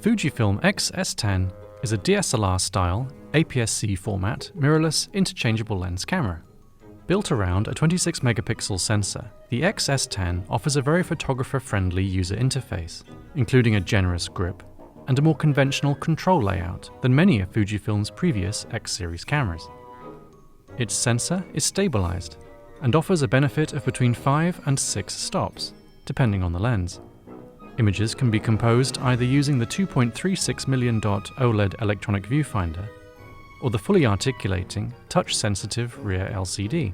Fujifilm X-S10 is a DSLR-style, APS-C format, mirrorless, interchangeable lens camera. Built around a 26-megapixel sensor, the X-S10 offers a very photographer-friendly user interface, including a generous grip and a more conventional control layout than many of Fujifilm's previous X-series cameras. Its sensor is stabilized and offers a benefit of between 5 and 6 stops, depending on the lens. Images can be composed either using the 2.36 million dot OLED electronic viewfinder or the fully articulating, touch-sensitive rear LCD.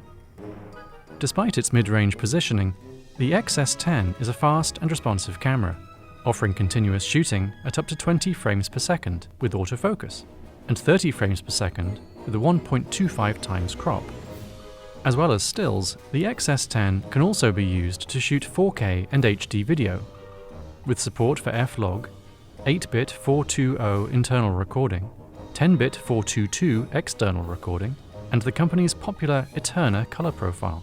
Despite its mid-range positioning, the X-S10 is a fast and responsive camera, offering continuous shooting at up to 20 frames per second with autofocus, and 30 frames per second with a 1.25 times crop. As well as stills, the X-S10 can also be used to shoot 4K and HD video, with support for F-Log, 8-bit 420 internal recording, 10-bit 422 external recording, and the company's popular Eterna color profile.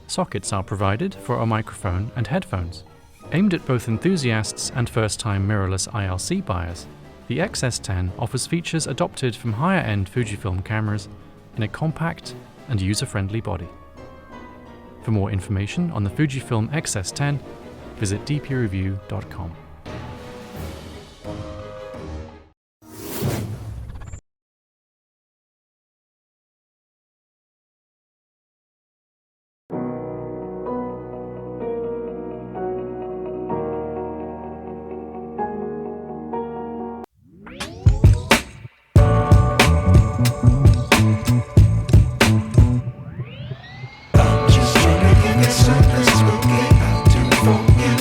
Sockets are provided for a microphone and headphones. Aimed at both enthusiasts and first-time mirrorless ILC buyers, the X-S10 offers features adopted from higher-end Fujifilm cameras in a compact and user-friendly body. For more information on the Fujifilm X-S10, visit dpreview.com. Just trying to get something smoking out to phone you.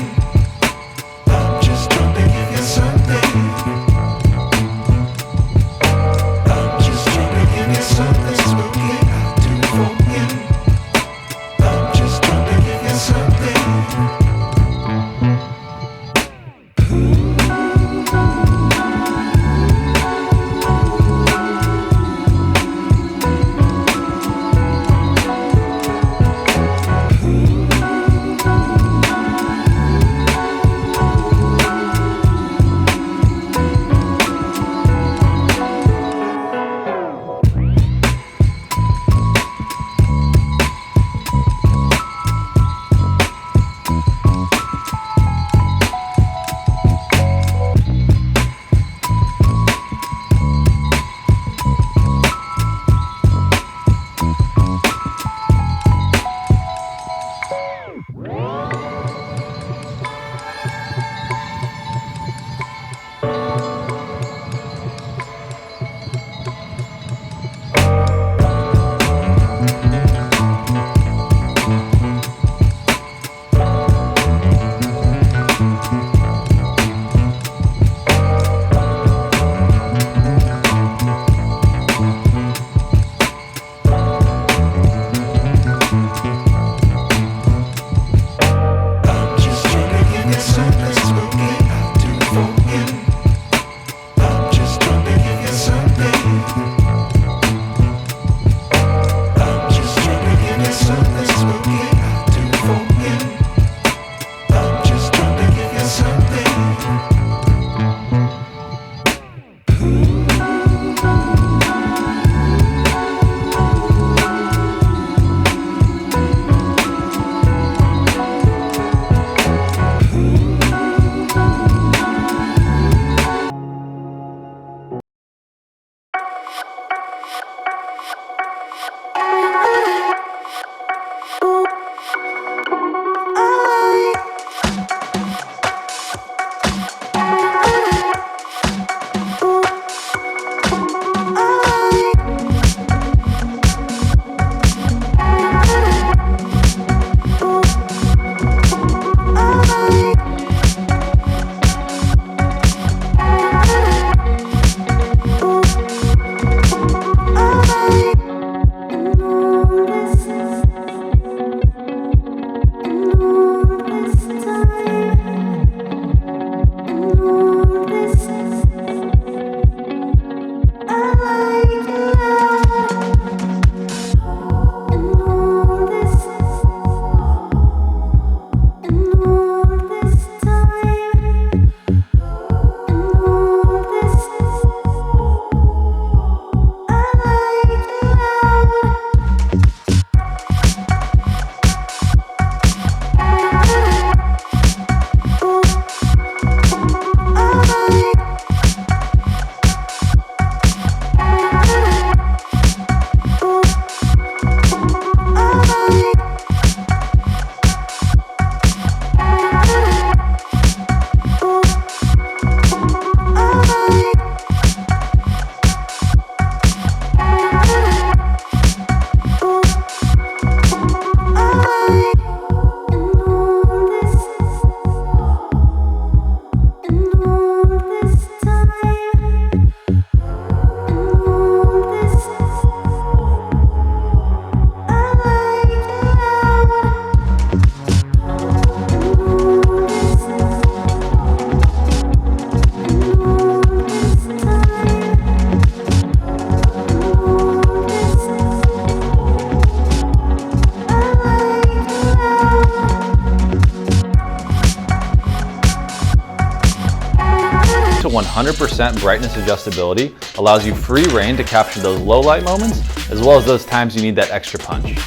100% brightness adjustability allows you free reign to capture those low light moments, as well as those times you need that extra punch.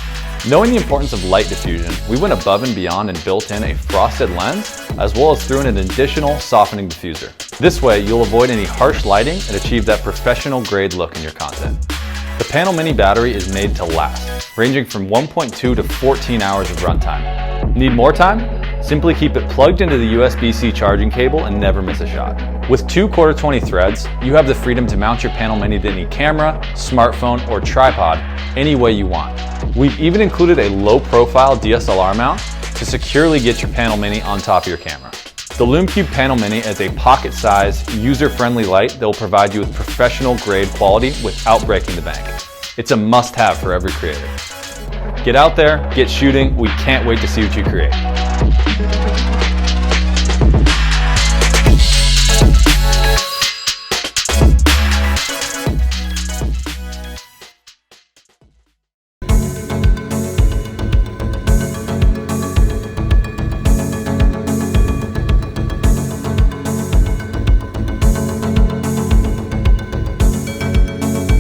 Knowing the importance of light diffusion, we went above and beyond and built in a frosted lens, as well as threw in an additional softening diffuser. This way, you'll avoid any harsh lighting and achieve that professional grade look in your content. The Panel Mini battery is made to last, ranging from 1.2 to 14 hours of runtime. Need more time? Simply keep it plugged into the USB-C charging cable and never miss a shot. With 2 /20 threads, you have the freedom to mount your Panel Mini to any camera, smartphone, or tripod any way you want. We've even included a low-profile DSLR mount to securely get your Panel Mini on top of your camera. The Lume Cube Panel Mini is a pocket-sized, user-friendly light that will provide you with professional-grade quality without breaking the bank. It's a must-have for every creator. Get out there, get shooting, we can't wait to see what you create.